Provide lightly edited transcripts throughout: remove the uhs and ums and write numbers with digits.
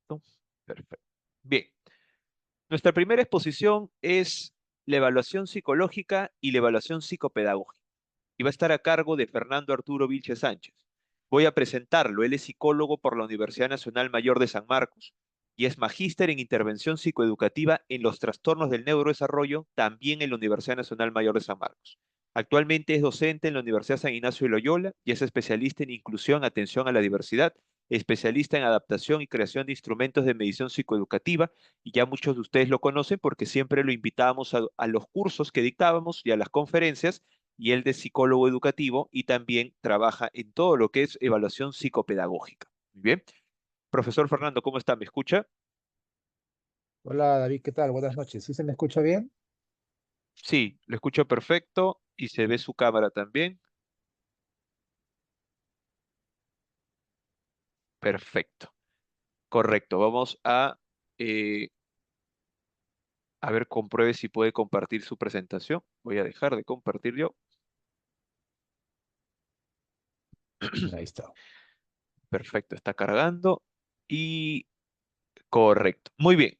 ¿no? Perfecto. Bien, nuestra primera exposición es la evaluación psicológica y la evaluación psicopedagógica, y va a estar a cargo de Fernando Arturo Vilche Sánchez. Voy a presentarlo. Él es psicólogo por la Universidad Nacional Mayor de San Marcos y es magíster en intervención psicoeducativa en los trastornos del neurodesarrollo, también en la Universidad Nacional Mayor de San Marcos. Actualmente es docente en la Universidad San Ignacio de Loyola y es especialista en inclusión, atención a la diversidad, especialista en adaptación y creación de instrumentos de medición psicoeducativa, y ya muchos de ustedes lo conocen porque siempre lo invitábamos a los cursos que dictábamos y a las conferencias, y él de psicólogo educativo y también trabaja en todo lo que es evaluación psicopedagógica. Muy bien. Profesor Fernando, ¿cómo está? ¿Me escucha? Hola David, ¿qué tal? Buenas noches. ¿Sí se me escucha bien? Sí, lo escucho perfecto y se ve su cámara también. Perfecto. Correcto. Vamos eh, a ver, compruebe si puede compartir su presentación. Voy a dejar de compartir yo. Ahí está. Perfecto, está cargando y correcto. Muy bien.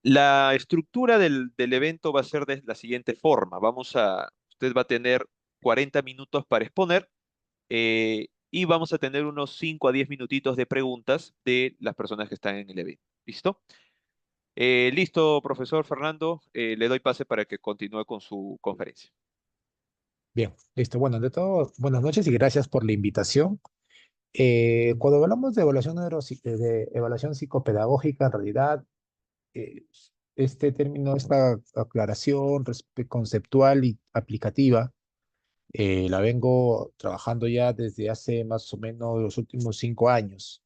La estructura del evento va a ser de la siguiente forma. Usted va a tener 40 minutos para exponer, y vamos a tener unos 5 a 10 minutitos de preguntas de las personas que están en el evento. ¿Listo? Listo, profesor Fernando. Le doy pase para que continúe con su conferencia. Bien, listo. Bueno, de todo, buenas noches y gracias por la invitación. Cuando hablamos de de evaluación psicopedagógica, en realidad, eh, este término, esta aclaración conceptual y aplicativa, la vengo trabajando ya desde hace más o menos los últimos 5 años.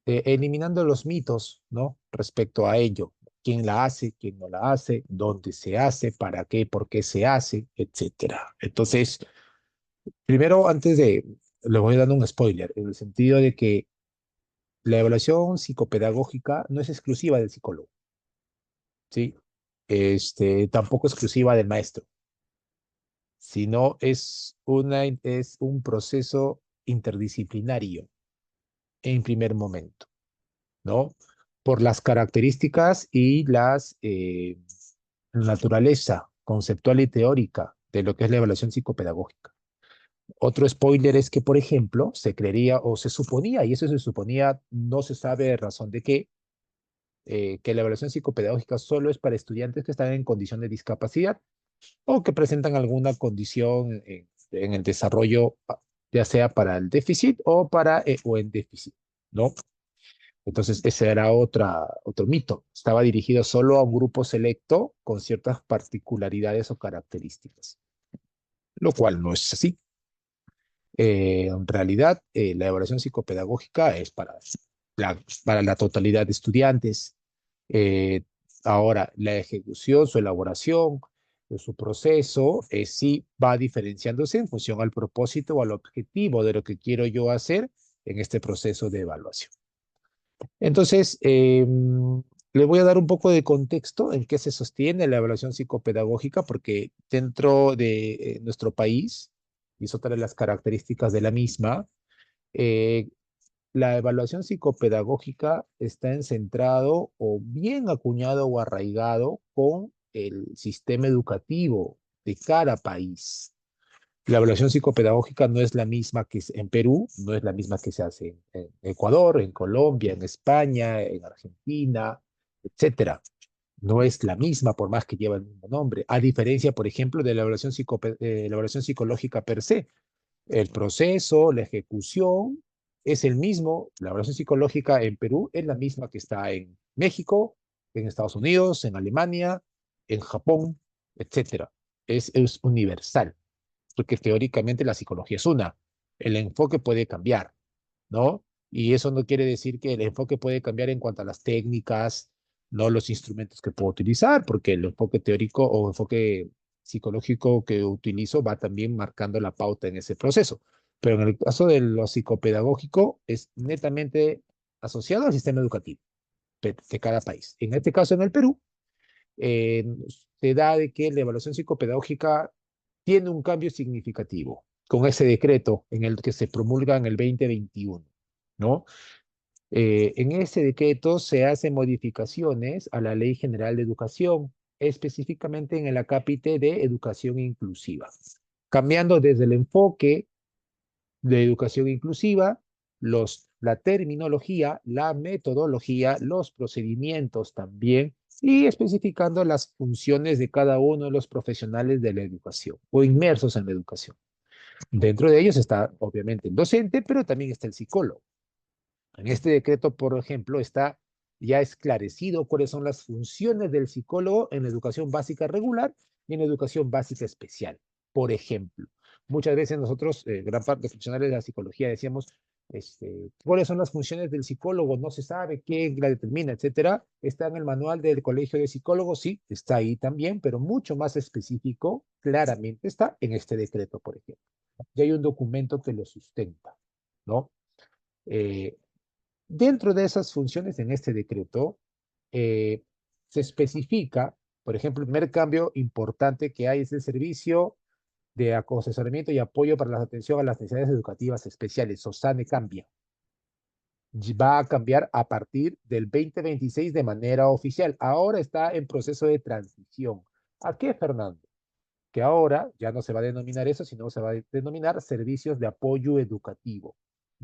Eliminando los mitos, ¿no? Respecto a ello. ¿Quién la hace? ¿Quién no la hace? ¿Dónde se hace? ¿Para qué? ¿Por qué se hace? Etcétera. Entonces, primero, le voy dando un spoiler, en el sentido de que la evaluación psicopedagógica no es exclusiva del psicólogo, ¿sí? Tampoco exclusiva del maestro, sino es un proceso interdisciplinario en primer momento. ¿No? Por las características y naturaleza conceptual y teórica de lo que es la evaluación psicopedagógica. Otro spoiler es que, por ejemplo, se creería o se suponía, y eso se suponía, no se sabe razón de qué, que la evaluación psicopedagógica solo es para estudiantes que están en condición de discapacidad o que presentan alguna condición en el desarrollo, ya sea para el déficit o en déficit, ¿no? Entonces, ese era otro mito. Estaba dirigido solo a un grupo selecto con ciertas particularidades o características, lo cual no es así. En realidad, la evaluación psicopedagógica es para la totalidad de estudiantes. Eh, Ahora, la ejecución, su elaboración, su proceso, sí va diferenciándose en función al propósito o al objetivo de lo que quiero yo hacer en este proceso de evaluación. Entonces, le voy a dar un poco de contexto en qué se sostiene la evaluación psicopedagógica, porque dentro de nuestro país, y es otra de las características de la misma, eh, la evaluación psicopedagógica está centrado o bien acuñado o arraigado con el sistema educativo de cada país. La evaluación psicopedagógica no es la misma en Perú, no es la misma que se hace en Ecuador, en Colombia, en España, en Argentina, etcétera. No es la misma por más que lleva el mismo nombre. A diferencia, por ejemplo, de la evaluación psicológica per se. El proceso, la ejecución es el mismo. La evaluación psicológica en Perú es la misma que está en México, en Estados Unidos, en Alemania, en Japón, etcétera. Es universal porque teóricamente la psicología es una. El enfoque puede cambiar, ¿no? Y eso no quiere decir que el enfoque puede cambiar en cuanto a las técnicas, no los instrumentos que puedo utilizar, porque el enfoque teórico o enfoque psicológico que utilizo va también marcando la pauta en ese proceso. Pero en el caso de lo psicopedagógico es netamente asociado al sistema educativo de cada país. En este caso, en el Perú, eh, se da de que la evaluación psicopedagógica tiene un cambio significativo con ese decreto en el que se promulga en el 2021, ¿no? En ese decreto se hacen modificaciones a la Ley General de Educación, específicamente en el acápite de educación inclusiva, cambiando desde el enfoque de educación inclusiva, la terminología, la metodología, los procedimientos también, y especificando las funciones de cada uno de los profesionales de la educación o inmersos en la educación. Dentro de ellos está, obviamente, el docente, pero también está el psicólogo. En este decreto, por ejemplo, está ya esclarecido cuáles son las funciones del psicólogo en la educación básica regular y en la educación básica especial. Por ejemplo, muchas veces nosotros, gran parte de profesionales de la psicología, decíamos, cuáles son las funciones del psicólogo, no se sabe qué la determina, etcétera. Está en el manual del Colegio de Psicólogos, sí, está ahí también, pero mucho más específico, claramente está en este decreto, por ejemplo. Ya hay un documento que lo sustenta, ¿no? Eh, Dentro de esas funciones en este decreto, eh, se especifica, por ejemplo, el primer cambio importante que hay es el servicio de asesoramiento y apoyo para la atención a las necesidades educativas especiales. SOSANE cambia. Va a cambiar a partir del 2026 de manera oficial. Ahora está en proceso de transición. ¿A qué, Fernando? Que ahora ya no se va a denominar eso, sino se va a denominar servicios de apoyo educativo.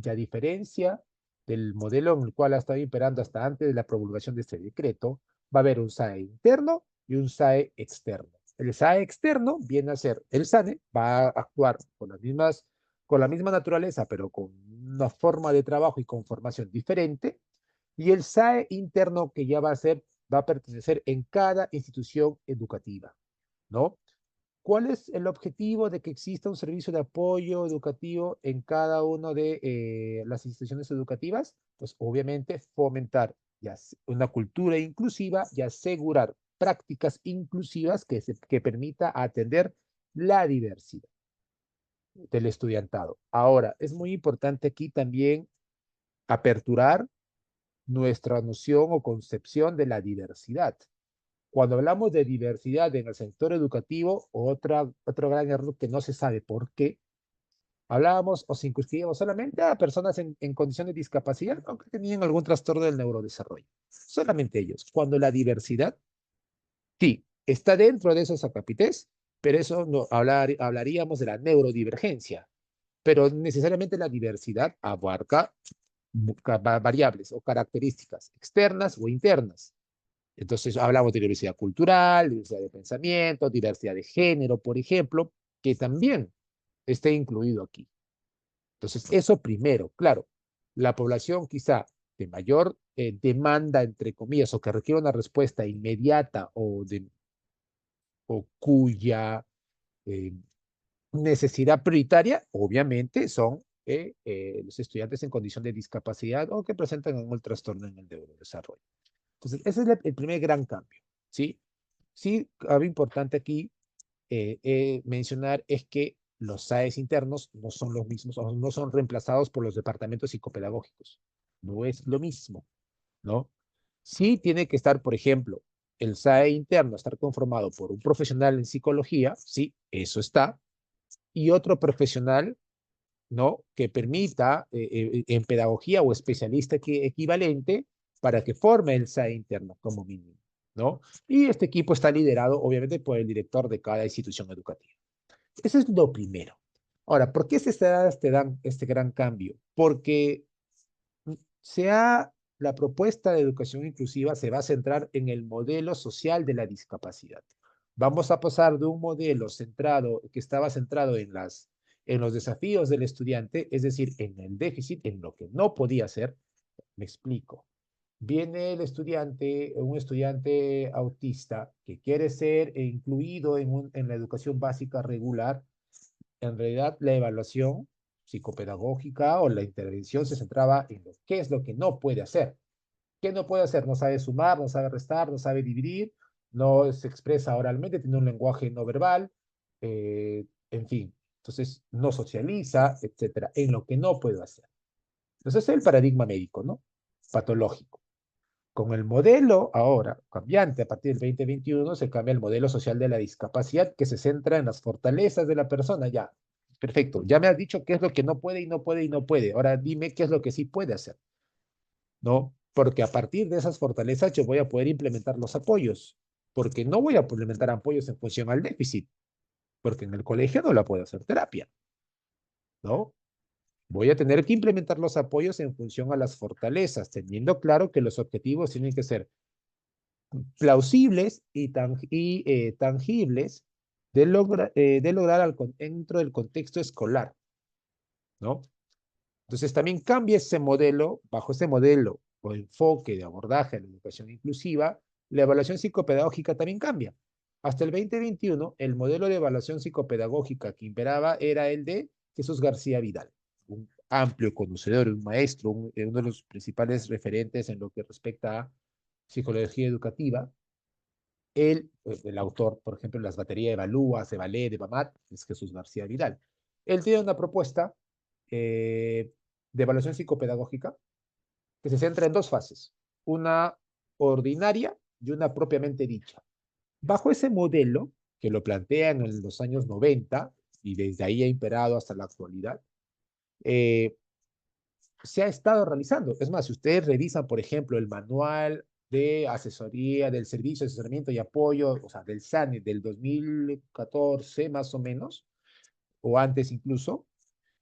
Y a diferencia del modelo en el cual ha estado imperando hasta antes de la promulgación de este decreto, va a haber un SAE interno y un SAE externo. El SAE externo viene a ser el SANE, va a actuar con la misma naturaleza, pero con una forma de trabajo y con formación diferente. Y el SAE interno que ya va a pertenecer en cada institución educativa, ¿no? ¿Cuál es el objetivo de que exista un servicio de apoyo educativo en cada una de las instituciones educativas? Pues obviamente fomentar una cultura inclusiva y asegurar prácticas inclusivas que permita atender la diversidad del estudiantado. Ahora, es muy importante aquí también aperturar nuestra noción o concepción de la diversidad. Cuando hablamos de diversidad en el sector educativo, otro gran error que no se sabe por qué, hablábamos o circunscribíamos solamente a personas en condición de discapacidad o que tenían algún trastorno del neurodesarrollo. Solamente ellos. Cuando la diversidad, sí, está dentro de esos acápites, pero eso no hablaríamos de la neurodivergencia. Pero necesariamente la diversidad abarca variables o características externas o internas. Entonces hablamos de diversidad cultural, diversidad de pensamiento, diversidad de género, por ejemplo, que también esté incluido aquí. Entonces, eso primero, claro, la población quizá de mayor demanda, entre comillas, o que requiere una respuesta inmediata o cuya eh, necesidad prioritaria, obviamente, son los estudiantes en condición de discapacidad o que presentan un trastorno en el neurodesarrollo. Entonces, ese es el primer gran cambio, ¿sí? Sí, algo importante aquí mencionar es que los SAES internos no son los mismos, o no son reemplazados por los departamentos psicopedagógicos. No es lo mismo, ¿no? Sí tiene que estar, por ejemplo, el SAE interno, estar conformado por un profesional en psicología, sí, eso está, y otro profesional, ¿no? Que permita en pedagogía o especialista equivalente para que forme el SAE interno como mínimo, ¿no? Y este equipo está liderado, obviamente, por el director de cada institución educativa. Eso es lo primero. Ahora, ¿por qué te dan este gran cambio? Porque se ha, la propuesta de educación inclusiva se va a centrar en el modelo social de la discapacidad. Vamos a pasar de un modelo centrado, que estaba centrado en los desafíos del estudiante, es decir, en el déficit, en lo que no podía hacer. Me explico. Viene un estudiante autista que quiere ser incluido en la educación básica regular. En realidad, la evaluación psicopedagógica o la intervención se centraba en qué es lo que no puede hacer. ¿Qué no puede hacer? No sabe sumar, no sabe restar, no sabe dividir, no se expresa oralmente, tiene un lenguaje no verbal, en fin. Entonces, no socializa, etcétera, en lo que no puede hacer. Entonces, es el paradigma médico, ¿no? Patológico. Con el modelo ahora cambiante, a partir del 2021, se cambia el modelo social de la discapacidad que se centra en las fortalezas de la persona. Ya, perfecto. Ya me has dicho qué es lo que no puede y no puede y no puede. Ahora dime qué es lo que sí puede hacer. ¿no? Porque a partir de esas fortalezas yo voy a poder implementar los apoyos, porque no voy a implementar apoyos en función al déficit, porque en el colegio no la puedo hacer terapia, ¿no? Voy a tener que implementar los apoyos en función a las fortalezas, teniendo claro que los objetivos tienen que ser plausibles y tangibles de lograr dentro del contexto escolar, ¿no? Entonces también cambia ese modelo, bajo ese modelo o enfoque de abordaje de la educación inclusiva, la evaluación psicopedagógica también cambia. Hasta el 2021, el modelo de evaluación psicopedagógica que imperaba era el de Jesús García Vidal, un amplio conocedor, un maestro, uno de los principales referentes en lo que respecta a psicología educativa. Él, el autor, por ejemplo, en las baterías de Evalúa, Evalé, de Bamat, es Jesús García Vidal. Él tiene una propuesta de evaluación psicopedagógica que se centra en dos fases, una ordinaria y una propiamente dicha. Bajo ese modelo, que lo plantean en los años 90 y desde ahí ha imperado hasta la actualidad, eh, se ha estado realizando. Es más, si ustedes revisan, por ejemplo, el manual de asesoría del Servicio de Asesoramiento y Apoyo, o sea, del SANE del 2014 más o menos, o antes incluso,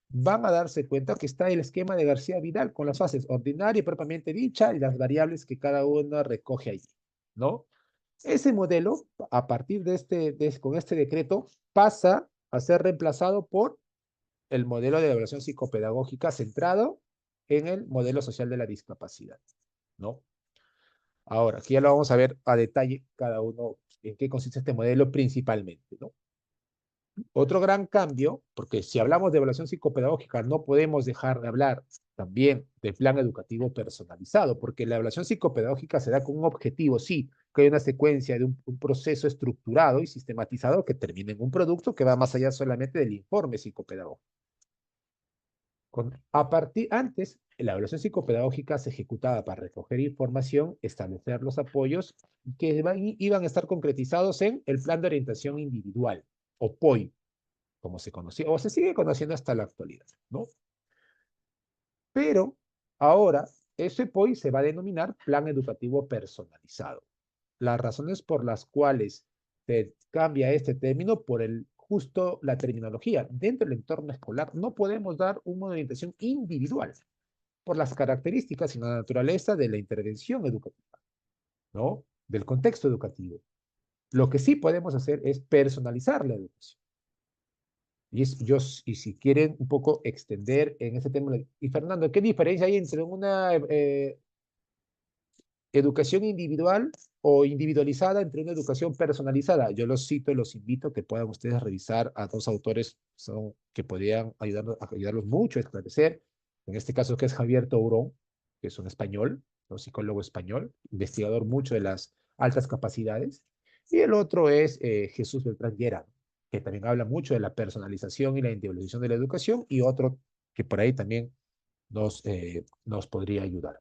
van a darse cuenta que está el esquema de García Vidal con las fases ordinaria y propiamente dicha y las variables que cada uno recoge allí, ¿no? Ese modelo, a partir con este decreto, pasa a ser reemplazado por el modelo de evaluación psicopedagógica centrado en el modelo social de la discapacidad, ¿no? Ahora, aquí ya lo vamos a ver a detalle cada uno en qué consiste este modelo principalmente, ¿no? Otro gran cambio, porque si hablamos de evaluación psicopedagógica, no podemos dejar de hablar también del plan educativo personalizado, porque la evaluación psicopedagógica se da con un objetivo, sí, que hay una secuencia de un proceso estructurado y sistematizado que termina en un producto que va más allá solamente del informe psicopedagógico. Antes, la evaluación psicopedagógica se ejecutaba para recoger información, establecer los apoyos que iban a estar concretizados en el plan de orientación individual, o POI, como se conocía, o se sigue conociendo hasta la actualidad, ¿no? Pero ahora ese POI se va a denominar Plan Educativo Personalizado. Las razones por las cuales se cambia este término por justo la terminología. Dentro del entorno escolar no podemos dar una orientación individual por las características y la naturaleza de la intervención educativa, ¿no? Del contexto educativo. Lo que sí podemos hacer es personalizar la educación. Y si quieren un poco extender en ese tema, y Fernando, ¿qué diferencia hay entre una educación individual o individualizada entre una educación personalizada? Yo los cito y los invito a que puedan ustedes revisar a dos autores que podrían ayudarlos mucho a esclarecer. En este caso, que es Javier Tourón, que es un español, un psicólogo español, investigador mucho de las altas capacidades. Y el otro es Jesús Beltrán Llera, que también habla mucho de la personalización y la individualización de la educación, y otro que por ahí también nos podría ayudar.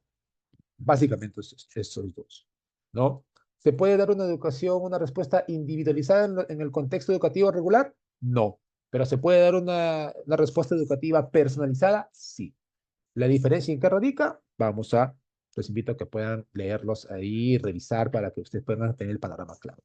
Básicamente esos dos, ¿no? ¿Se puede dar una educación, una respuesta individualizada en el contexto educativo regular? No. ¿Pero se puede dar una respuesta educativa personalizada? Sí. ¿La diferencia en qué radica? Les invito a que puedan leerlos ahí, revisar para que ustedes puedan tener el panorama claro.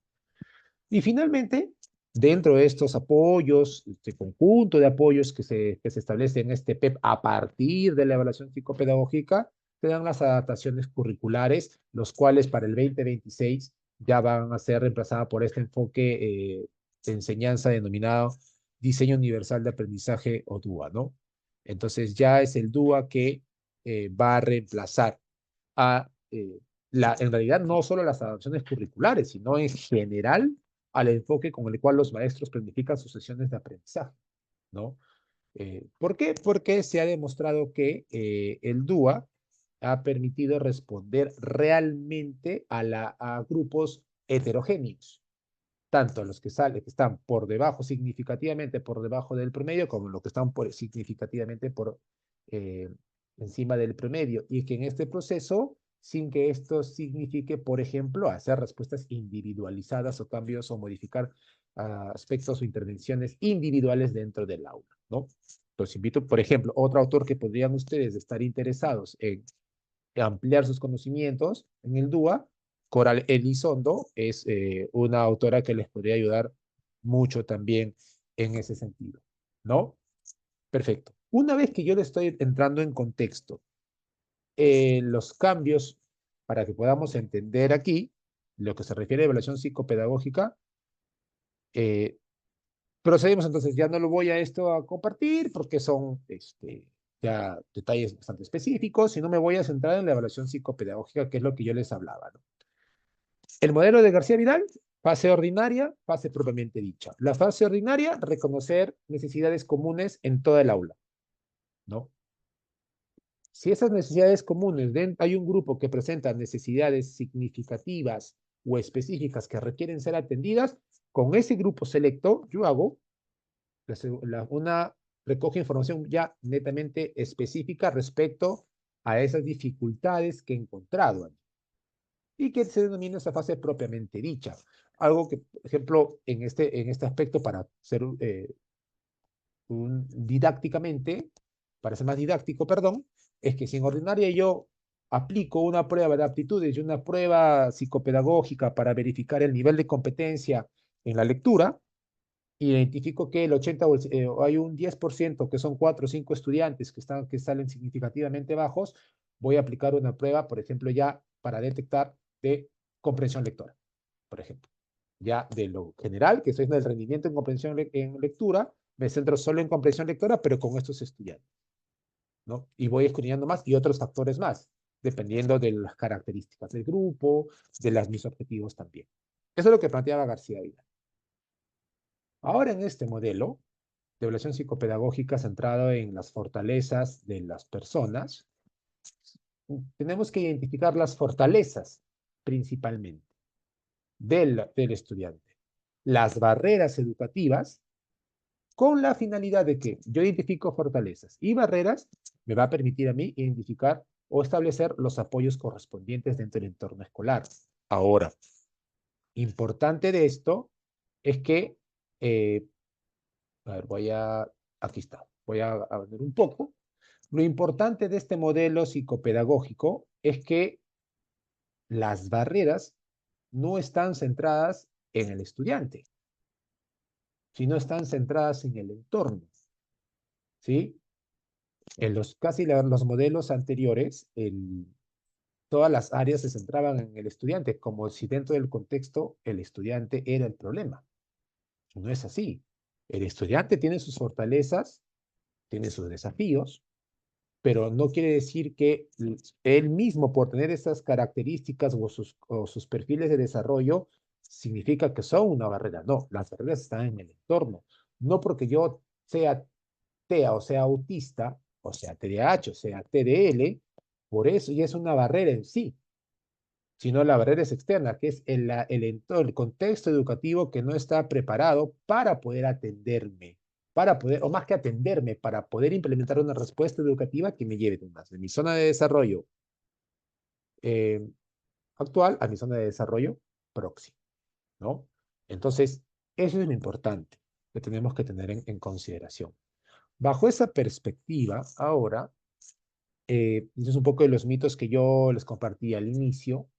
Y finalmente, dentro de estos apoyos, este conjunto de apoyos que se establece en este PEP a partir de la evaluación psicopedagógica, se dan las adaptaciones curriculares, los cuales para el 2026 ya van a ser reemplazadas por este enfoque de enseñanza denominado Diseño Universal de Aprendizaje o DUA, ¿no? Entonces ya es el DUA que va a reemplazar a en realidad no solo las adaptaciones curriculares, sino en general al enfoque con el cual los maestros planifican sus sesiones de aprendizaje, ¿no? ¿Por qué? Porque se ha demostrado que el DUA ha permitido responder realmente a grupos heterogéneos, tanto los que están por debajo, significativamente por debajo del promedio, como los que están significativamente por eh, encima del promedio, y que en este proceso, sin que esto signifique, por ejemplo, hacer respuestas individualizadas o cambios o modificar aspectos o intervenciones individuales dentro del aula, ¿no? Los invito, por ejemplo, otro autor que podrían ustedes estar interesados en ampliar sus conocimientos en el DUA. Coral Elizondo es una autora que les podría ayudar mucho también en ese sentido, ¿no? Perfecto. Una vez que yo le estoy entrando en contexto, los cambios para que podamos entender aquí lo que se refiere a evaluación psicopedagógica, eh, procedemos entonces, ya no lo voy a esto a compartir porque son ya detalles bastante específicos, sino me voy a centrar en la evaluación psicopedagógica, que es lo que yo les hablaba, ¿no? El modelo de García Vidal, fase ordinaria, fase propiamente dicha. La fase ordinaria, reconocer necesidades comunes en toda el aula, ¿no? Si esas necesidades comunes, hay un grupo que presenta necesidades significativas o específicas que requieren ser atendidas, con ese grupo selecto yo hago una recoge información ya netamente específica respecto a esas dificultades que he encontrado allí, y que se denomina esa fase propiamente dicha. Algo que, por ejemplo, en este aspecto, para ser didácticamente, para ser más didáctico, perdón, es que si en ordinaria yo aplico una prueba de aptitudes y una prueba psicopedagógica para verificar el nivel de competencia en la lectura, identifico que el 80 o hay un 10% que son 4 o 5 estudiantes que salen significativamente bajos, voy a aplicar una prueba, por ejemplo, ya para detectar de comprensión lectora, por ejemplo. Ya de lo general, que es el rendimiento en comprensión en lectura, me centro solo en comprensión lectora, pero con estos estudiantes, ¿no? Y voy escudriñando más y otros factores más, dependiendo de las características del grupo, de mis objetivos también. Eso es lo que planteaba García Vidal. Ahora en este modelo de evaluación psicopedagógica centrado en las fortalezas de las personas, tenemos que identificar las fortalezas principalmente del estudiante, las barreras educativas, con la finalidad de que yo identifico fortalezas y barreras, me va a permitir a mí identificar o establecer los apoyos correspondientes dentro del entorno escolar. Ahora, importante de esto es que, eh, a ver, aquí está, voy a ver un poco. Lo importante de este modelo psicopedagógico es que las barreras no están centradas en el estudiante, sino están centradas en el entorno, ¿sí? En los modelos anteriores, todas las áreas se centraban en el estudiante, como si dentro del contexto el estudiante era el problema. No es así. El estudiante tiene sus fortalezas, tiene sus desafíos, pero no quiere decir que él mismo, por tener esas características o sus perfiles de desarrollo, significa que son una barrera. No, las barreras están en el entorno. No porque yo sea TEA o sea autista, o sea TDAH, o sea TDL, por eso ya es una barrera en sí, sino la barrera es externa, que es el contexto educativo que no está preparado para poder atenderme, o más que atenderme, para poder implementar una respuesta educativa que me lleve de mi zona de desarrollo eh, actual a mi zona de desarrollo próximo, ¿no? Entonces, eso es lo importante que tenemos que tener en consideración. Bajo esa perspectiva, ahora, eso es un poco de los mitos que yo les compartí al inicio.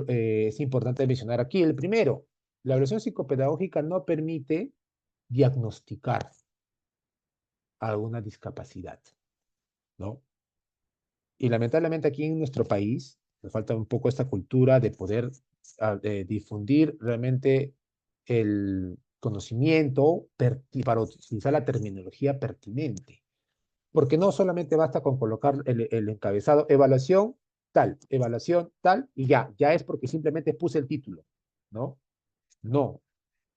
Es importante mencionar aquí el primero. La evaluación psicopedagógica no permite diagnosticar alguna discapacidad, ¿no? Y lamentablemente aquí en nuestro país nos falta un poco esta cultura de poder difundir realmente el conocimiento para utilizar la terminología pertinente. Porque no solamente basta con colocar el encabezado, evaluación tal, y ya es porque simplemente puse el título, ¿no? No,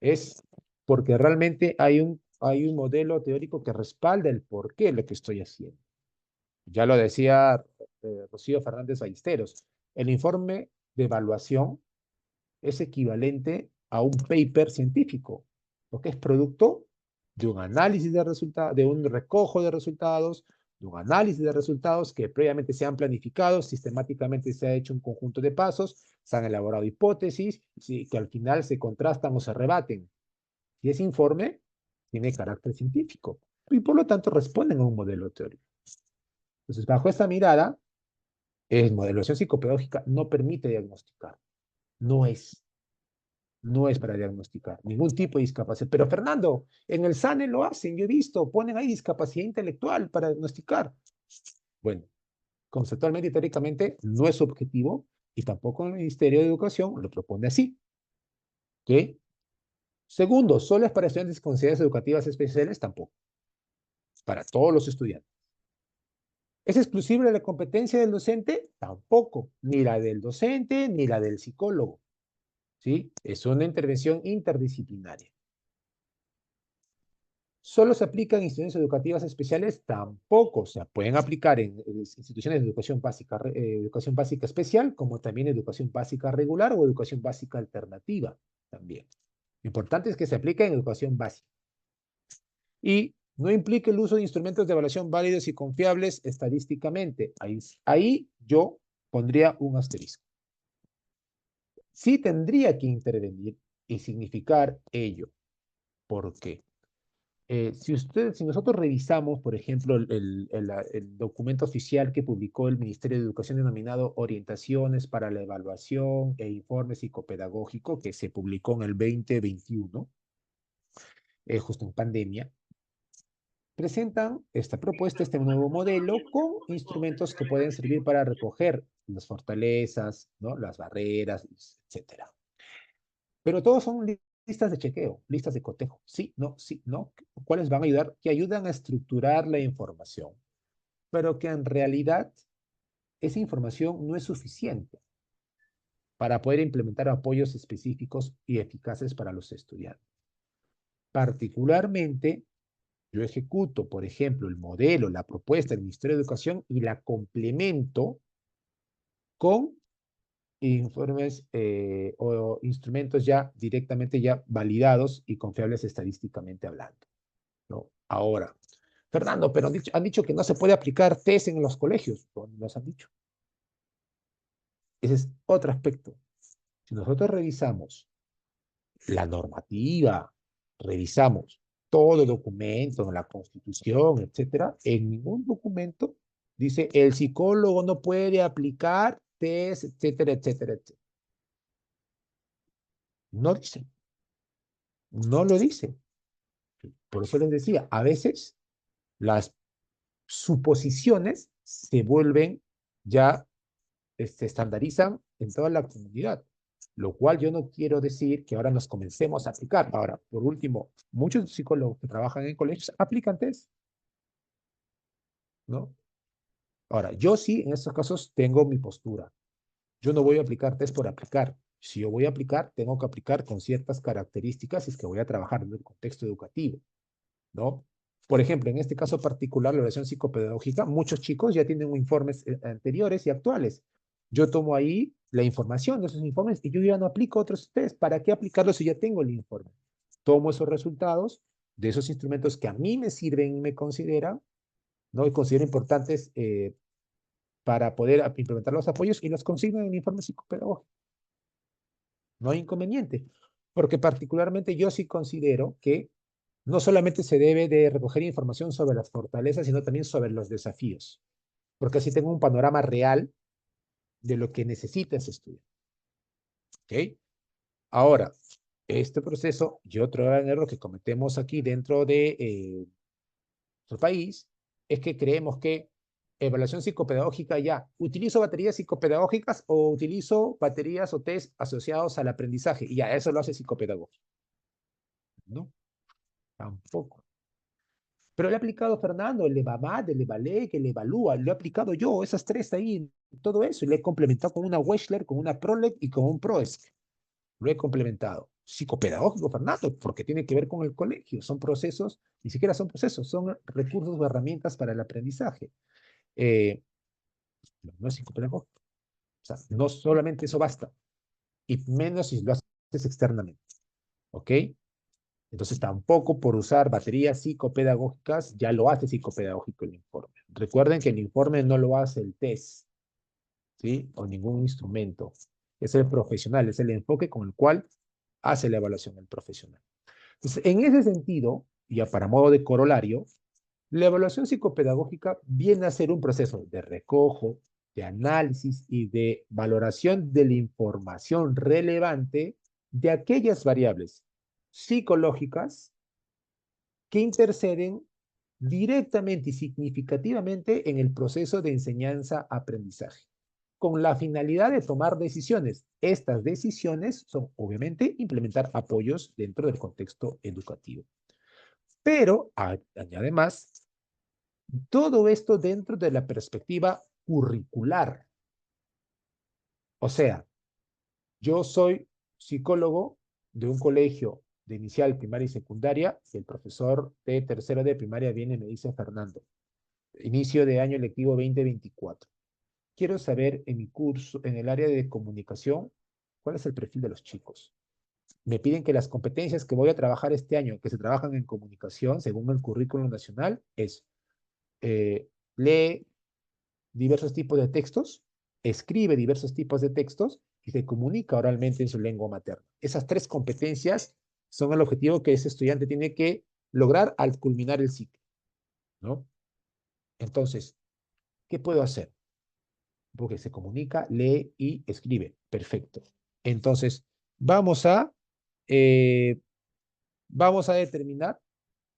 es porque realmente hay un modelo teórico que respalda el por qué lo que estoy haciendo. Ya lo decía Rocío Fernández Ballesteros, el informe de evaluación es equivalente a un paper científico, porque es producto de un análisis de resultados, de un recojo de resultados, de un análisis de resultados que previamente se han planificado, sistemáticamente se ha hecho un conjunto de pasos, se han elaborado hipótesis que al final se contrastan o se rebaten. Y ese informe tiene carácter científico y por lo tanto responden a un modelo teórico. Entonces, bajo esta mirada, el modelo de evaluación psicopedagógica no permite diagnosticar. No es. No es para diagnosticar ningún tipo de discapacidad. Pero Fernando, en el SANE lo hacen, yo he visto, ponen ahí discapacidad intelectual para diagnosticar. Bueno, conceptualmente y teóricamente no es objetivo y tampoco el Ministerio de Educación lo propone así. ¿Ok? Segundo, solo es para estudiantes con necesidades educativas especiales, tampoco. Para todos los estudiantes. ¿Es exclusiva de la competencia del docente? Tampoco. Ni la del docente ni la del psicólogo. ¿Sí? Es una intervención interdisciplinaria. ¿Solo se aplica en instituciones educativas especiales? Tampoco. O sea, pueden aplicar en instituciones de educación básica especial, como también educación básica regular o educación básica alternativa también. Lo importante es que se aplique en educación básica. Y no implica el uso de instrumentos de evaluación válidos y confiables estadísticamente. Ahí yo pondría un asterisco. Sí tendría que intervenir y significar ello. ¿Por qué? Si nosotros revisamos, por ejemplo, el documento oficial que publicó el Ministerio de Educación denominado Orientaciones para la Evaluación e Informe Psicopedagógico, que se publicó en el 2021, justo en pandemia, presentan esta propuesta, este nuevo modelo, con instrumentos que pueden servir para recoger las fortalezas, ¿no? Las barreras, etcétera. Pero todos son listas de chequeo, listas de cotejo. Sí, no, sí, no. ¿Cuáles van a ayudar? Que ayudan a estructurar la información, pero que en realidad esa información no es suficiente para poder implementar apoyos específicos y eficaces para los estudiantes. Particularmente, yo ejecuto, por ejemplo, el modelo, la propuesta del Ministerio de Educación y la complemento con informes o instrumentos ya directamente ya validados y confiables estadísticamente hablando, ¿no? Ahora, Fernando, pero han dicho que no se puede aplicar test en los colegios. No nos han dicho. Ese es otro aspecto. Si nosotros revisamos la normativa, revisamos todo documento, la Constitución, etcétera, en ningún documento dice el psicólogo no puede aplicar test, etcétera, etcétera, etcétera. No dice, no lo dice. Por eso les decía, a veces las suposiciones se vuelven ya, se estandarizan en toda la comunidad, lo cual yo no quiero decir que ahora nos comencemos a aplicar. Ahora, por último, muchos psicólogos que trabajan en colegios aplican test, ¿no? Ahora, yo sí, en estos casos, tengo mi postura. Yo no voy a aplicar test por aplicar. Si yo voy a aplicar, tengo que aplicar con ciertas características si es que voy a trabajar en el contexto educativo, ¿no? Por ejemplo, en este caso particular, la evaluación psicopedagógica, muchos chicos ya tienen informes anteriores y actuales. Yo tomo ahí la información de esos informes y yo ya no aplico otros test. ¿Para qué aplicarlos si ya tengo el informe? Tomo esos resultados de esos instrumentos que a mí me sirven y me consideran, ¿no? Y considero importantes para poder implementar los apoyos y los consigno en el informe psicopedagógico. No hay inconveniente, porque particularmente yo sí considero que no solamente se debe de recoger información sobre las fortalezas, sino también sobre los desafíos, porque así tengo un panorama real de lo que necesita ese estudio. ¿Ok? Ahora, este proceso y otro gran error que cometemos aquí dentro de nuestro país es que creemos que evaluación psicopedagógica ya, ¿utilizo baterías psicopedagógicas o utilizo baterías o test asociados al aprendizaje? Y ya, eso lo hace psicopedagogo. No, tampoco. Pero le he aplicado Fernando, el EVAMAT, el EVALEC, el EVALúa, lo he aplicado yo, esas tres ahí, todo eso, y le he complementado con una Wechsler, con una PROLEC y con un PROESC. Lo he complementado. Psicopedagógico, Fernando, porque tiene que ver con el colegio. Son procesos, ni siquiera son procesos, son recursos o herramientas para el aprendizaje. No es psicopedagógico. O sea, no solamente eso basta, y menos si lo haces externamente. ¿Ok? Entonces tampoco por usar baterías psicopedagógicas ya lo hace psicopedagógico el informe. Recuerden que el informe no lo hace el test, ¿sí? O ningún instrumento. Es el profesional, es el enfoque con el cual hace la evaluación el profesional. Entonces, en ese sentido, ya para modo de corolario, La evaluación psicopedagógica viene a ser un proceso de recojo, de análisis y de valoración de la información relevante de aquellas variables psicológicas que interceden directamente y significativamente en el proceso de enseñanza-aprendizaje, con la finalidad de tomar decisiones. Estas decisiones son, obviamente, implementar apoyos dentro del contexto educativo. Pero, añade más, todo esto dentro de la perspectiva curricular. O sea, yo soy psicólogo de un colegio de inicial, primaria y secundaria, y el profesor de tercero de primaria viene y me dice: Fernando, inicio de año lectivo 2024. Quiero saber en mi curso, en el área de comunicación, cuál es el perfil de los chicos. Me piden que las competencias que voy a trabajar este año, que se trabajan en comunicación, según el currículum nacional, es lee diversos tipos de textos, escribe diversos tipos de textos y se comunica oralmente en su lengua materna. Esas tres competencias son el objetivo que ese estudiante tiene que lograr al culminar el ciclo, ¿no? Entonces, ¿qué puedo hacer? Porque se comunica, lee y escribe. Perfecto. Entonces, vamos a, eh, vamos a determinar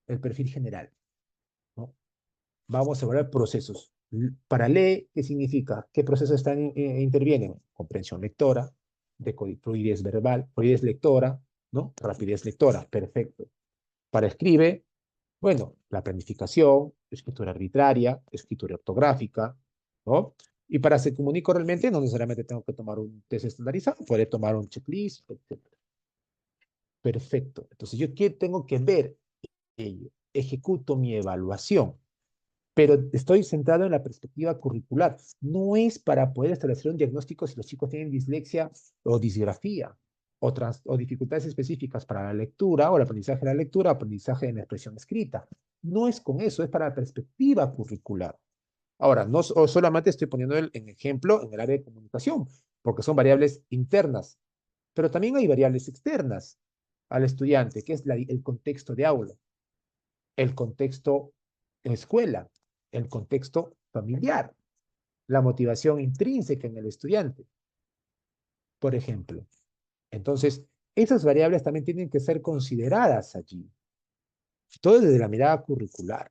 el perfil general, ¿no? Vamos a evaluar procesos. Para lee, ¿qué significa? ¿Qué procesos intervienen? Comprensión lectora, fluidez verbal, fluidez lectora, ¿no? Rapidez lectora, perfecto. Para escribe, bueno, la planificación, escritura arbitraria, escritura ortográfica, ¿no? Y para se comunicar oralmente, no necesariamente tengo que tomar un test estandarizado, puede tomar un checklist, etc. Perfecto. Entonces, yo ¿qué tengo que ver? Ello. Ejecuto mi evaluación, pero estoy centrado en la perspectiva curricular. No es para poder establecer un diagnóstico si los chicos tienen dislexia o disgrafía o dificultades específicas para la lectura o el aprendizaje de la lectura o aprendizaje de la expresión escrita. No es con eso, es para la perspectiva curricular. Ahora, no solamente estoy poniendo en ejemplo en el área de comunicación, porque son variables internas, pero también hay variables externas al estudiante, que es el contexto de aula, el contexto en escuela, el contexto familiar, la motivación intrínseca en el estudiante, por ejemplo. Entonces, esas variables también tienen que ser consideradas allí, todo desde la mirada curricular.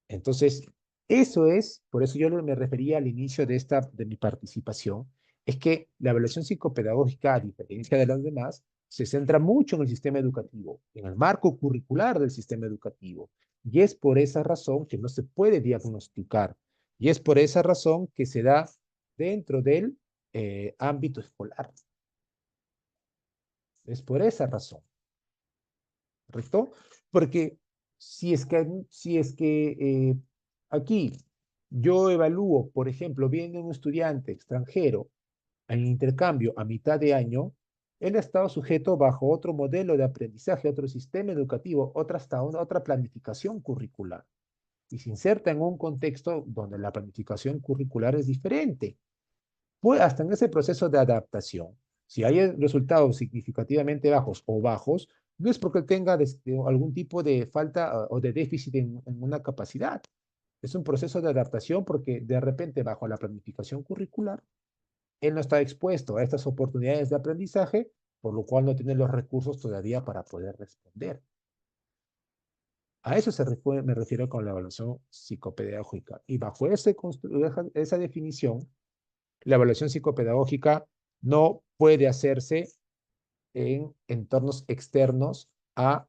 Entonces, eso es, por eso yo me refería al inicio de mi participación, es que la evaluación psicopedagógica, a diferencia de las demás, se centra mucho en el sistema educativo, en el marco curricular del sistema educativo. Y es por esa razón que no se puede diagnosticar. Y es por esa razón que se da dentro del ámbito escolar. Es por esa razón, ¿correcto? Porque si es que aquí yo evalúo, por ejemplo, viene un estudiante extranjero en intercambio a mitad de año, él ha estado sujeto bajo otro modelo de aprendizaje, otro sistema educativo, otra planificación curricular. Y se inserta en un contexto donde la planificación curricular es diferente. Pues hasta en ese proceso de adaptación, si hay resultados significativamente bajos o bajos, no es porque él tenga algún tipo de falta o de déficit en una capacidad. Es un proceso de adaptación porque de repente bajo la planificación curricular, él no está expuesto a estas oportunidades de aprendizaje, por lo cual no tiene los recursos todavía para poder responder. A eso me refiero con la evaluación psicopedagógica. Y bajo esa definición, la evaluación psicopedagógica no puede hacerse en entornos externos a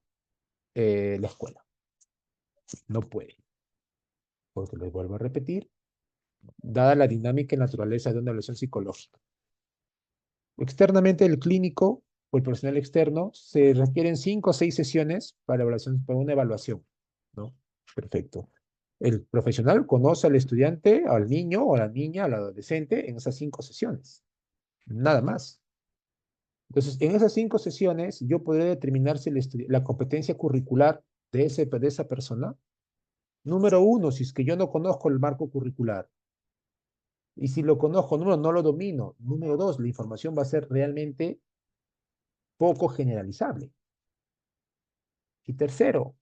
la escuela. No puede, porque lo vuelvo a repetir, dada la dinámica y naturaleza de una evaluación psicológica. Externamente, el clínico o el profesional externo se requieren 5 o 6 sesiones para una evaluación, ¿no? Perfecto. El profesional conoce al estudiante, al niño o a la niña, al adolescente en esas 5 sesiones. Nada más. Entonces, en esas 5 sesiones, yo podré determinar si la competencia curricular de esa persona. Número uno, si es que yo no conozco el marco curricular. Y si lo conozco, número, no lo domino. Número dos, la información va a ser realmente poco generalizable. Y tercero,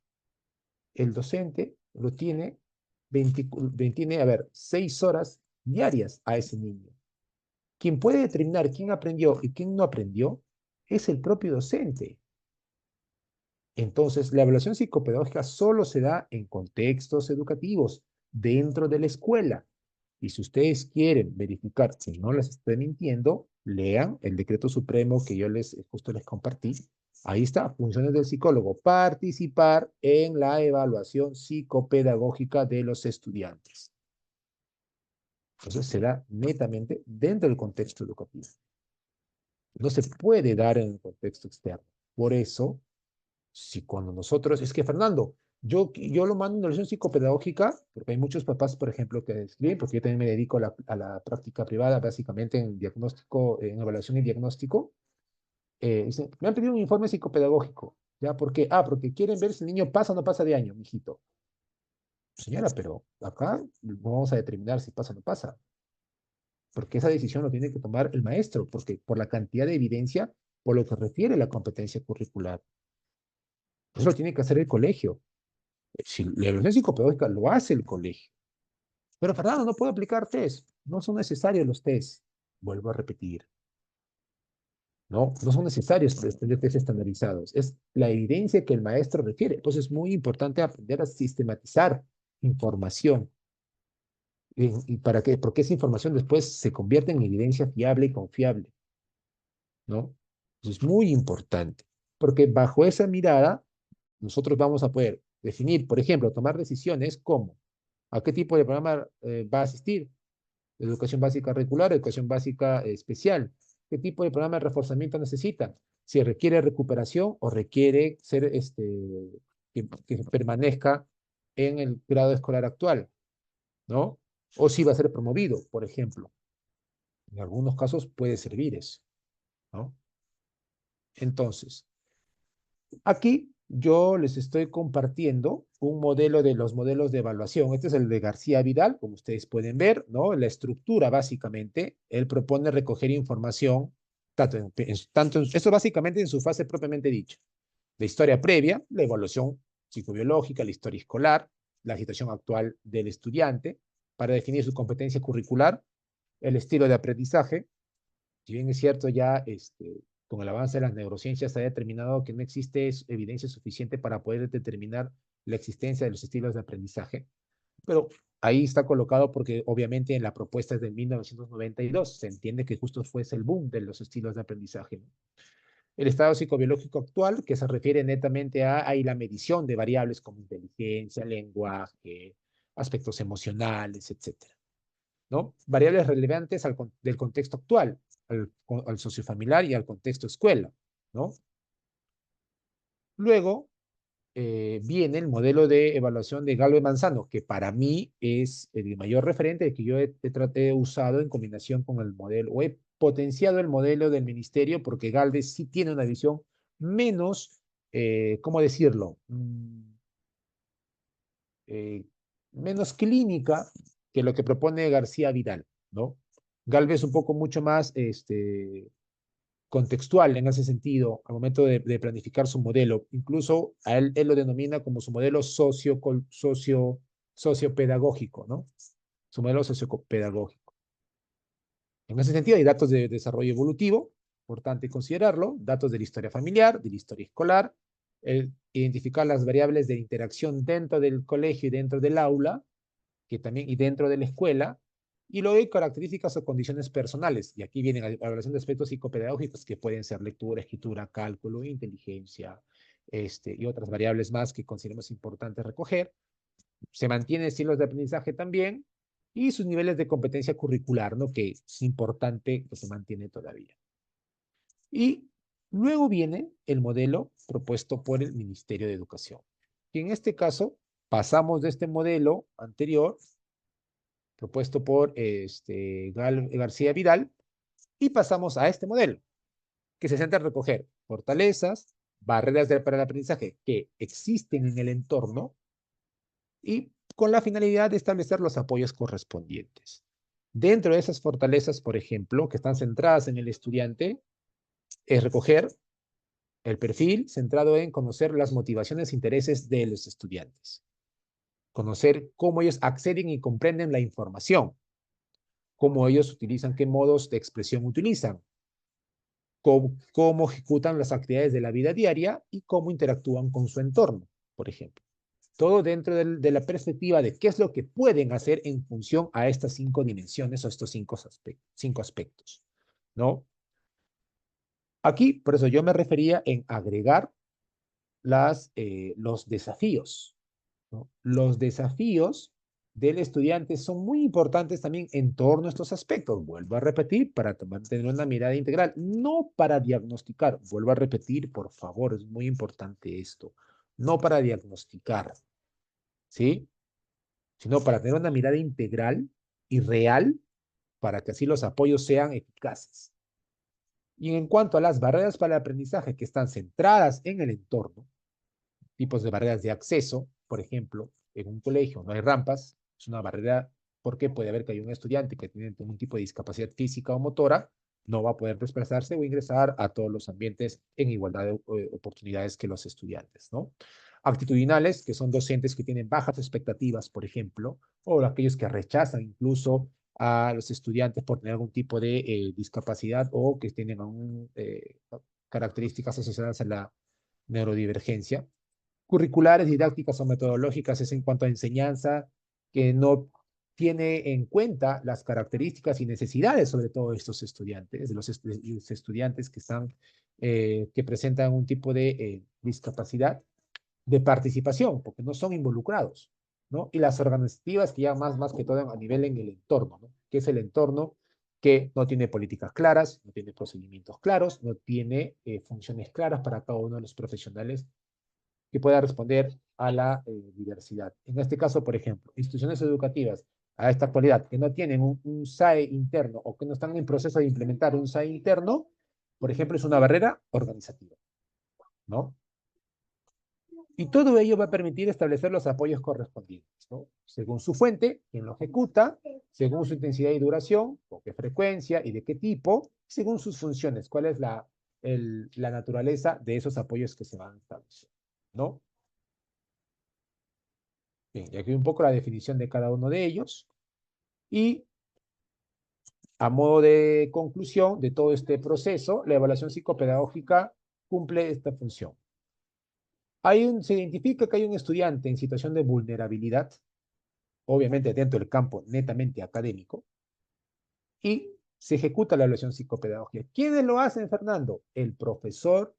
el docente lo tiene, tiene, a ver, 6 horas diarias a ese niño. Quien puede determinar quién aprendió y quién no aprendió es el propio docente. Entonces, la evaluación psicopedagógica solo se da en contextos educativos, dentro de la escuela. Y si ustedes quieren verificar si no les estoy mintiendo, lean el decreto supremo que yo justo les compartí. Ahí está, funciones del psicólogo, participar en la evaluación psicopedagógica de los estudiantes. Entonces, se da netamente dentro del contexto educativo. No se puede dar en el contexto externo. Por eso, si cuando nosotros, es que Fernando, yo lo mando en una relación psicopedagógica, porque hay muchos papás, por ejemplo, que escriben, porque yo también me dedico a la práctica privada, básicamente en diagnóstico, en evaluación y diagnóstico. Dicen, me han pedido un informe psicopedagógico. ¿Ya? ¿Por qué? Ah, porque quieren ver si el niño pasa o no pasa de año, mijito. Señora, pero acá no vamos a determinar si pasa o no pasa, porque esa decisión lo tiene que tomar el maestro, porque por la cantidad de evidencia, por lo que refiere a la competencia curricular. Eso lo tiene que hacer el colegio. Si la evaluación psicopedagógica lo hace el colegio. Pero Fernando, no puedo aplicar test. No son necesarios los test. Vuelvo a repetir. No son necesarios tener test estandarizados. Es la evidencia que el maestro refiere. Pues es muy importante aprender a sistematizar información. ¿Y para qué? Porque esa información después se convierte en evidencia fiable y confiable, ¿no? Eso es muy importante. Porque bajo esa mirada, nosotros vamos a poder definir, por ejemplo, tomar decisiones como a qué tipo de programa va a asistir, educación básica regular, educación básica especial, qué tipo de programa de reforzamiento necesita, si requiere recuperación o requiere ser que permanezca en el grado escolar actual, ¿no? O si va a ser promovido, por ejemplo. En algunos casos puede servir eso, ¿no? Entonces, aquí yo les estoy compartiendo un modelo de los modelos de evaluación. Este es el de García Vidal, como ustedes pueden ver, ¿no? La estructura, básicamente, él propone recoger información, esto básicamente en su fase propiamente dicha. La historia previa, la evaluación psicobiológica, la historia escolar, la situación actual del estudiante, para definir su competencia curricular, el estilo de aprendizaje. Si bien es cierto, ya con el avance de las neurociencias se ha determinado que no existe evidencia suficiente para poder determinar la existencia de los estilos de aprendizaje, pero ahí está colocado porque obviamente en la propuesta es de 1992, se entiende que justo fue ese el boom de los estilos de aprendizaje. El estado psicobiológico actual, que se refiere netamente a ahí la medición de variables como inteligencia, lenguaje, aspectos emocionales, etcétera, ¿no? Variables relevantes del contexto actual, al sociofamiliar y al contexto escuela, ¿no? Luego viene el modelo de evaluación de Galvez Manzano, que para mí es el mayor referente que yo he usado en combinación con el modelo, o he potenciado el modelo del ministerio, porque Galvez sí tiene una visión menos, ¿cómo decirlo? Eh, Menos clínica que lo que propone García Vidal, ¿no? Galvez un poco mucho más contextual en ese sentido al momento de planificar su modelo. Incluso a él lo denomina como su modelo sociopedagógico, ¿no? Su modelo sociopedagógico. En ese sentido hay datos de desarrollo evolutivo, importante considerarlo, datos de la historia familiar, de la historia escolar, identificar las variables de interacción dentro del colegio y dentro del aula, que también, y dentro de la escuela, y luego hay características o condiciones personales, y aquí vienen la evaluación de aspectos psicopedagógicos que pueden ser lectura, escritura, cálculo, inteligencia, y otras variables más que consideramos importantes recoger. Se mantienen estilos de aprendizaje también, y sus niveles de competencia curricular, ¿no? Que es importante que se mantiene todavía. Y luego viene el modelo propuesto por el Ministerio de Educación, que en este caso pasamos de este modelo anterior propuesto por García Vidal, y pasamos a este modelo, que se centra en recoger fortalezas, barreras para el aprendizaje que existen en el entorno y con la finalidad de establecer los apoyos correspondientes. Dentro de esas fortalezas, por ejemplo, que están centradas en el estudiante, es recoger el perfil centrado en conocer las motivaciones e intereses de los estudiantes. conocer cómo ellos acceden y comprenden la información, cómo ellos utilizan, qué modos de expresión utilizan, cómo ejecutan las actividades de la vida diaria y cómo interactúan con su entorno, por ejemplo. Todo dentro de la perspectiva de qué es lo que pueden hacer en función a estas 5 dimensiones o estos cinco aspectos, ¿no? Aquí, por eso yo me refería en agregar los desafíos, ¿no? Los desafíos del estudiante son muy importantes también en torno a estos aspectos. Vuelvo a repetir, para tener una mirada integral, no para diagnosticar. Vuelvo a repetir, por favor, es muy importante esto. No para diagnosticar, ¿sí? Sino para tener una mirada integral y real para que así los apoyos sean eficaces. Y en cuanto a las barreras para el aprendizaje que están centradas en el entorno, tipos de barreras de acceso, por ejemplo, en un colegio no hay rampas, es una barrera porque puede haber que hay un estudiante que tiene un tipo de discapacidad física o motora, no va a poder desplazarse o ingresar a todos los ambientes en igualdad de oportunidades que los estudiantes, ¿no? Actitudinales, que son docentes que tienen bajas expectativas, por ejemplo, o aquellos que rechazan incluso a los estudiantes por tener algún tipo de discapacidad o que tienen características asociadas a la neurodivergencia. Curriculares, didácticas o metodológicas es en cuanto a enseñanza que no tiene en cuenta las características y necesidades, sobre todo de estos estudiantes, de los estudiantes que están, que presentan un tipo de discapacidad de participación, porque no son involucrados, ¿no? Y las organizativas que ya más que todo a nivel en el entorno, ¿no? Que es el entorno que no tiene políticas claras, no tiene procedimientos claros, no tiene funciones claras para cada uno de los profesionales que pueda responder a la diversidad. En este caso, por ejemplo, instituciones educativas a esta actualidad que no tienen un SAE interno o que no están en proceso de implementar un SAE interno, por ejemplo, es una barrera organizativa, ¿no? Y todo ello va a permitir establecer los apoyos correspondientes, ¿no? Según su fuente, quién lo ejecuta, según su intensidad y duración, con qué frecuencia y de qué tipo, según sus funciones, cuál es la naturaleza de esos apoyos que se van a establecer, ¿no? Bien, y aquí un poco la definición de cada uno de ellos. Y a modo de conclusión de todo este proceso, la evaluación psicopedagógica cumple esta función. Se identifica que hay un estudiante en situación de vulnerabilidad, obviamente dentro del campo netamente académico, y se ejecuta la evaluación psicopedagógica. ¿Quiénes lo hacen, Fernando? El profesor,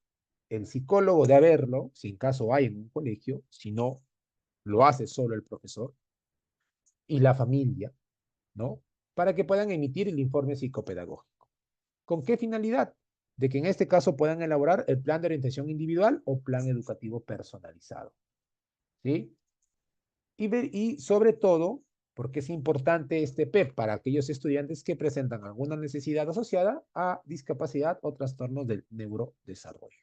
el psicólogo de haberlo, si en caso hay en un colegio, si no, lo hace solo el profesor, y la familia, ¿no? Para que puedan emitir el informe psicopedagógico. ¿Con qué finalidad? De que en este caso puedan elaborar el plan de orientación individual o plan educativo personalizado. ¿Sí? Y sobre todo, porque es importante este PEP para aquellos estudiantes que presentan alguna necesidad asociada a discapacidad o trastornos del neurodesarrollo.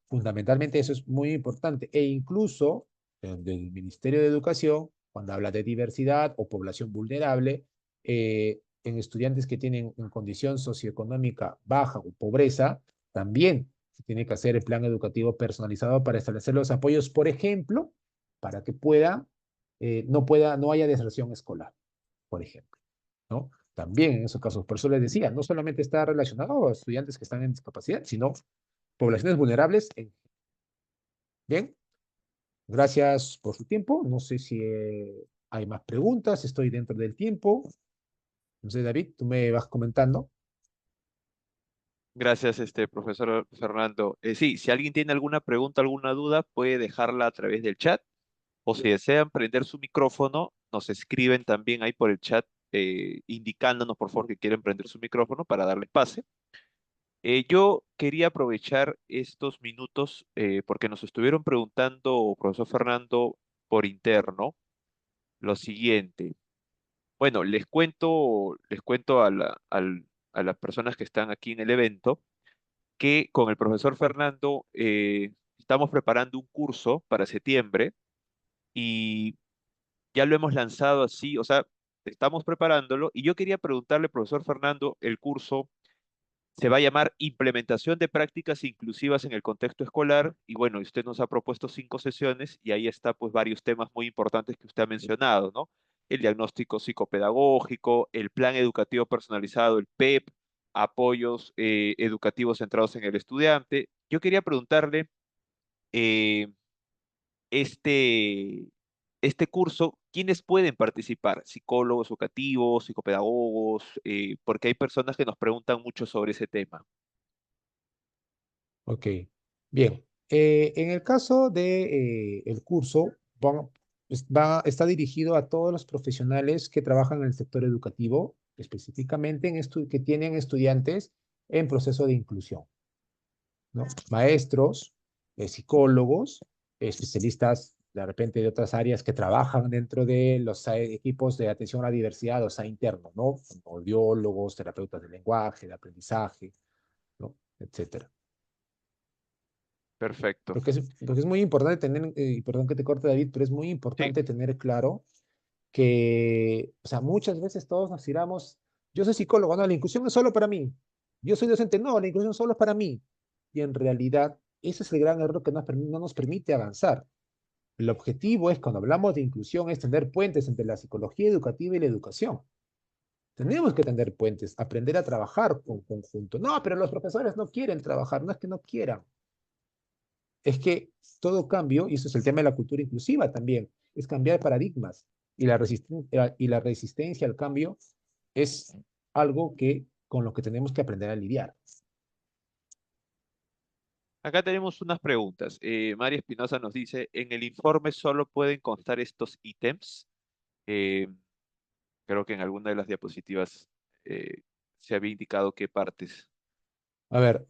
Fundamentalmente eso es muy importante. E incluso del Ministerio de Educación, cuando habla de diversidad o población vulnerable, en estudiantes que tienen en condición socioeconómica baja o pobreza, también se tiene que hacer el plan educativo personalizado para establecer los apoyos, por ejemplo, para que no haya deserción escolar, por ejemplo, ¿no? También en esos casos, por eso les decía, no solamente está relacionado a estudiantes que están en discapacidad, sino poblaciones vulnerables Bien, gracias por su tiempo. No sé si hay más preguntas, estoy dentro del tiempo. No sé, David, tú me vas comentando. Gracias, profesor Fernando. Sí, si alguien tiene alguna pregunta, alguna duda, puede dejarla a través del chat o si desean prender su micrófono, nos escriben también ahí por el chat indicándonos, por favor, que quieren prender su micrófono para darles pase. Yo quería aprovechar estos minutos porque nos estuvieron preguntando, profesor Fernando, por interno, lo siguiente. Bueno, les cuento a las personas que están aquí en el evento que con el profesor Fernando estamos preparando un curso para septiembre y ya lo hemos lanzado así, o sea, estamos preparándolo y yo quería preguntarle, profesor Fernando, el curso. Se va a llamar Implementación de Prácticas Inclusivas en el Contexto Escolar. Y bueno, usted nos ha propuesto 5 sesiones y ahí está pues varios temas muy importantes que usted ha mencionado, ¿no? El diagnóstico psicopedagógico, el plan educativo personalizado, el PEP, apoyos educativos centrados en el estudiante. Yo quería preguntarle, eh, este, este curso, ¿quiénes pueden participar? ¿Psicólogos educativos, psicopedagogos? Porque hay personas que nos preguntan mucho sobre ese tema. Ok, bien. En el caso de el curso, está dirigido a todos los profesionales que trabajan en el sector educativo, específicamente que tienen estudiantes en proceso de inclusión, ¿no? Maestros, psicólogos, especialistas de repente de otras áreas que trabajan dentro de los equipos de atención a la diversidad, o sea, internos, ¿no? Como biólogos, terapeutas de lenguaje, de aprendizaje, ¿no? Etcétera. Perfecto. Porque es muy importante tener, y perdón que te corte David, pero es muy Sí, importante tener claro que, o sea, muchas veces todos nos tiramos, yo soy psicólogo, no, la inclusión es solo para mí. Yo soy docente, no, la inclusión solo es para mí. Y en realidad, ese es el gran error que no nos permite avanzar. El objetivo es, cuando hablamos de inclusión, es tender puentes entre la psicología educativa y la educación. Tenemos que tender puentes, aprender a trabajar con conjunto. No, pero los profesores no quieren trabajar, no es que no quieran, es que todo cambio, y eso es el tema de la cultura inclusiva también, es cambiar paradigmas. Y la resistencia al cambio es algo con lo que tenemos que aprender a lidiar. acá tenemos unas preguntas. María Espinosa nos dice, ¿en el informe solo pueden constar estos ítems? Eh, Creo que en alguna de las diapositivas eh, se había indicado qué partes. A ver,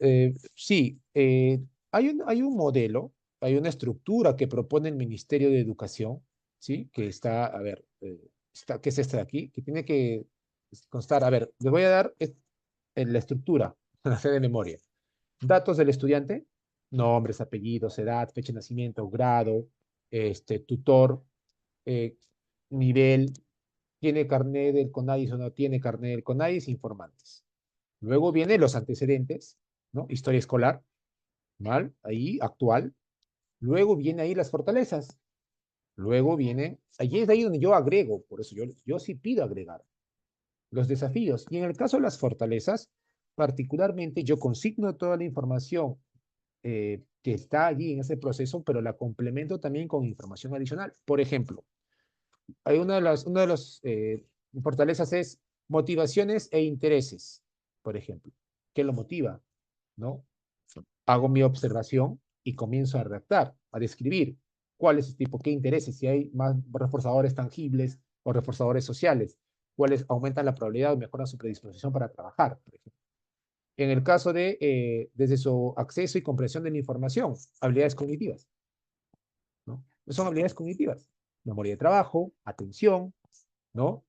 sí, hay un modelo, hay una estructura que propone el Ministerio de Educación, ¿sí? Que está, a ver, ¿qué es esta de aquí? Que tiene que constar, a ver, les voy a dar en la estructura, la de memoria. Datos del estudiante, nombres, apellidos, edad, fecha de nacimiento, grado, tutor, eh, nivel, tiene carnet del CONADIS o no tiene carnet del CONADIS, informantes. Luego vienen los antecedentes, ¿no? Historia escolar, ¿mal? Ahí, actual. Luego viene ahí las fortalezas. Luego viene, allí es ahí donde yo agrego, por eso yo sí pido agregar los desafíos. Y en el caso de las fortalezas, particularmente yo consigno toda la información que está allí en ese proceso, pero la complemento también con información adicional. Por ejemplo, hay una de las fortalezas es motivaciones e intereses, por ejemplo. ¿Qué lo motiva? ¿No? Hago mi observación y comienzo a redactar, a describir cuál es el tipo, qué intereses, si hay más reforzadores tangibles o reforzadores sociales, cuáles aumentan la probabilidad o mejoran su predisposición para trabajar, por ejemplo. En el caso desde su acceso y comprensión de la información, habilidades cognitivas, ¿no? Son habilidades cognitivas, memoria de trabajo, atención, ¿no?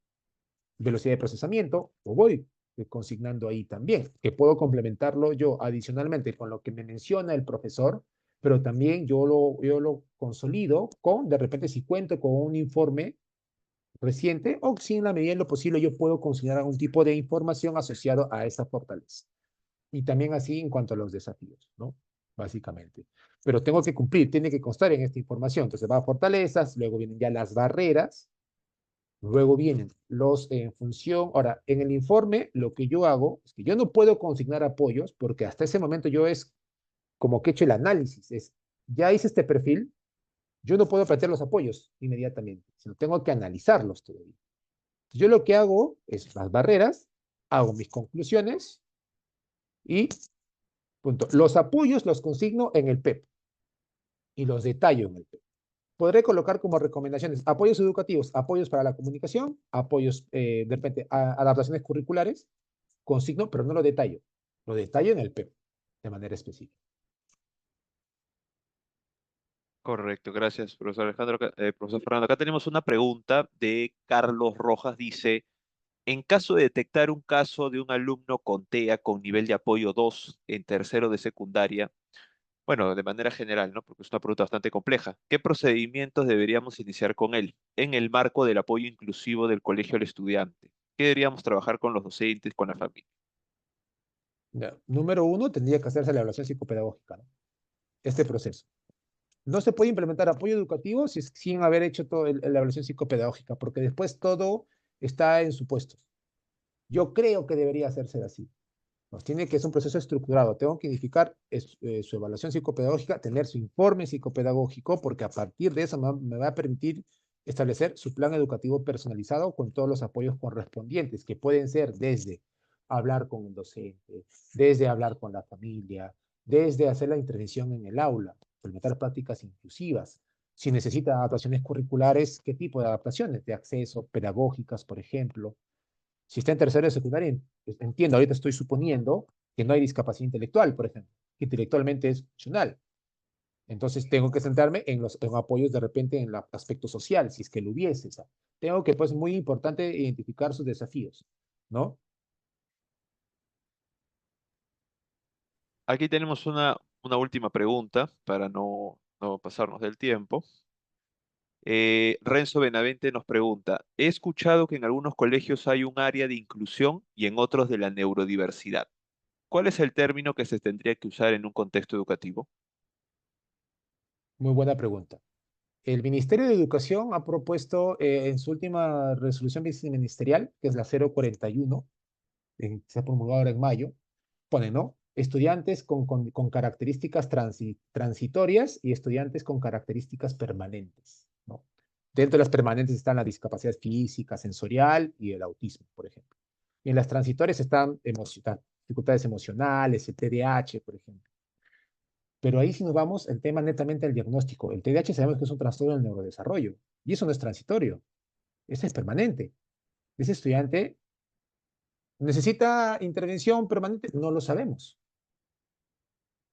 Velocidad de procesamiento, o voy consignando ahí también, que puedo complementarlo yo adicionalmente con lo que me menciona el profesor, pero también yo lo consolido con, de repente, si cuento con un informe reciente, o si en la medida de lo posible yo puedo consignar algún tipo de información asociado a esa fortaleza. Y también así en cuanto a los desafíos, ¿no? Básicamente. Pero tengo que cumplir, tiene que constar en esta información. Entonces va a fortalezas, luego vienen ya las barreras, luego vienen en función, ahora, en el informe lo que yo hago es que yo no puedo consignar apoyos porque hasta ese momento yo es como que he hecho el análisis, ya hice este perfil, yo no puedo plantear los apoyos inmediatamente, sino tengo que analizarlos todavía. Yo lo que hago es las barreras, hago mis conclusiones y punto. Los apoyos los consigno en el PEP y los detallo en el PEP. Podré colocar como recomendaciones apoyos educativos, apoyos para la comunicación, apoyos de repente adaptaciones curriculares, consigno, pero no lo detallo. Lo detallo en el PEP de manera específica. Correcto, gracias, profesor Alejandro. Profesor Fernando, acá tenemos una pregunta de Carlos Rojas. Dice, en caso de detectar un caso de un alumno con TEA con nivel de apoyo 2 en tercero de secundaria, bueno, de manera general, ¿no? Porque es una pregunta bastante compleja. ¿Qué procedimientos deberíamos iniciar con él en el marco del apoyo inclusivo del colegio al estudiante? ¿Qué deberíamos trabajar con los docentes, con la familia? Ya. Número uno, tendría que hacerse la evaluación psicopedagógica, ¿no? Este proceso. No se puede implementar apoyo educativo sin haber hecho toda la evaluación psicopedagógica, porque después todo está en supuestos. Yo creo que debería hacerse así. Nos tiene que ser un proceso estructurado. Tengo que identificar su evaluación psicopedagógica, tener su informe psicopedagógico, porque a partir de eso me va a permitir establecer su plan educativo personalizado con todos los apoyos correspondientes, que pueden ser desde hablar con el docente, desde hablar con la familia, desde hacer la intervención en el aula, implementar prácticas inclusivas. Si necesita adaptaciones curriculares, ¿qué tipo de adaptaciones? De acceso, pedagógicas, por ejemplo. Si está en tercero de secundaria, entiendo, ahorita estoy suponiendo que no hay discapacidad intelectual, por ejemplo, que intelectualmente es funcional. Entonces tengo que centrarme en apoyos de repente en el aspecto social, si es que lo hubiese. O sea, tengo que, pues, muy importante identificar sus desafíos, ¿no? Aquí tenemos una última pregunta para no pasarnos del tiempo. Renzo Benavente nos pregunta, he escuchado que en algunos colegios hay un área de inclusión y en otros de la neurodiversidad. ¿Cuál es el término que se tendría que usar en un contexto educativo? Muy buena pregunta. El Ministerio de Educación ha propuesto en su última resolución viceministerial, que es la 041, se ha promulgado ahora en mayo, pone, ¿no? Estudiantes con características transitorias y estudiantes con características permanentes, ¿no? Dentro de las permanentes están la discapacidad física, sensorial y el autismo, por ejemplo. Y en las transitorias están dificultades emocionales, el TDAH, por ejemplo. Pero ahí si nos vamos, el tema netamente del diagnóstico. El TDAH sabemos que es un trastorno del neurodesarrollo y eso no es transitorio, ese es permanente. Ese estudiante necesita intervención permanente, no lo sabemos.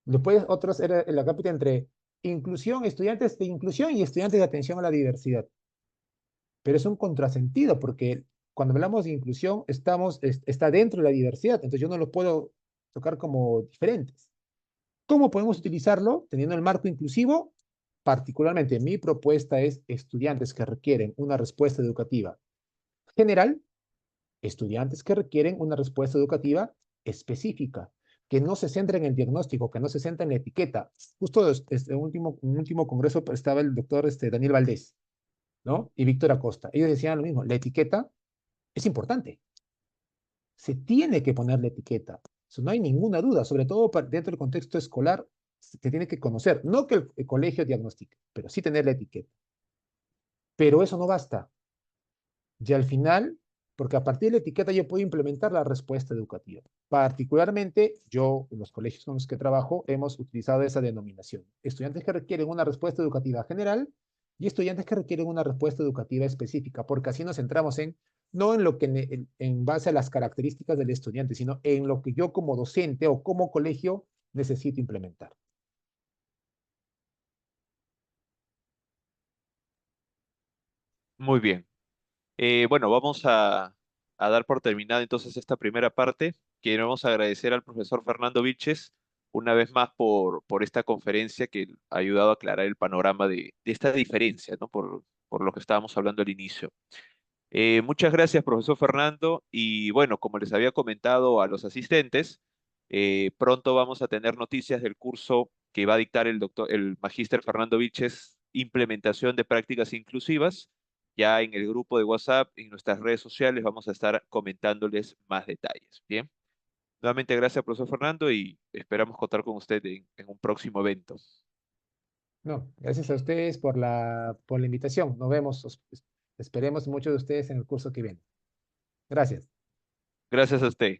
Después otros era la cápita entre inclusión, estudiantes de inclusión y estudiantes de atención a la diversidad. Pero es un contrasentido porque cuando hablamos de inclusión está dentro de la diversidad, entonces yo no lo puedo tocar como diferentes. ¿Cómo podemos utilizarlo teniendo el marco inclusivo? Particularmente mi propuesta es estudiantes que requieren una respuesta educativa general, estudiantes que requieren una respuesta educativa específica, que no se centra en el diagnóstico, que no se centra en la etiqueta. Justo en un último congreso estaba el doctor Daniel Valdés, ¿no? Y Víctor Acosta. Ellos decían lo mismo, la etiqueta es importante. Se tiene que poner la etiqueta. Eso no hay ninguna duda, sobre todo dentro del contexto escolar, se tiene que conocer, no que el colegio diagnostique, pero sí tener la etiqueta. Pero eso no basta. Y al final, porque a partir de la etiqueta yo puedo implementar la respuesta educativa. Particularmente, yo, en los colegios con los que trabajo, hemos utilizado esa denominación. Estudiantes que requieren una respuesta educativa general y estudiantes que requieren una respuesta educativa específica, porque así nos centramos no en lo que en base a las características del estudiante, sino en lo que yo como docente o como colegio necesito implementar. Muy bien. Bueno, vamos a dar por terminada entonces esta primera parte. Queremos agradecer al profesor Fernando Vilches una vez más por esta conferencia que ha ayudado a aclarar el panorama de esta diferencia, ¿no? Por lo que estábamos hablando al inicio. Muchas gracias, profesor Fernando. Y bueno, como les había comentado a los asistentes, pronto vamos a tener noticias del curso que va a dictar el magíster Fernando Vilches, Implementación de Prácticas Inclusivas. Ya en el grupo de WhatsApp, en nuestras redes sociales, vamos a estar comentándoles más detalles. Bien, nuevamente gracias, profesor Fernando, y esperamos contar con usted en un próximo evento. No, gracias a ustedes por la invitación. Nos vemos. Esperemos muchos de ustedes en el curso que viene. Gracias. Gracias a usted.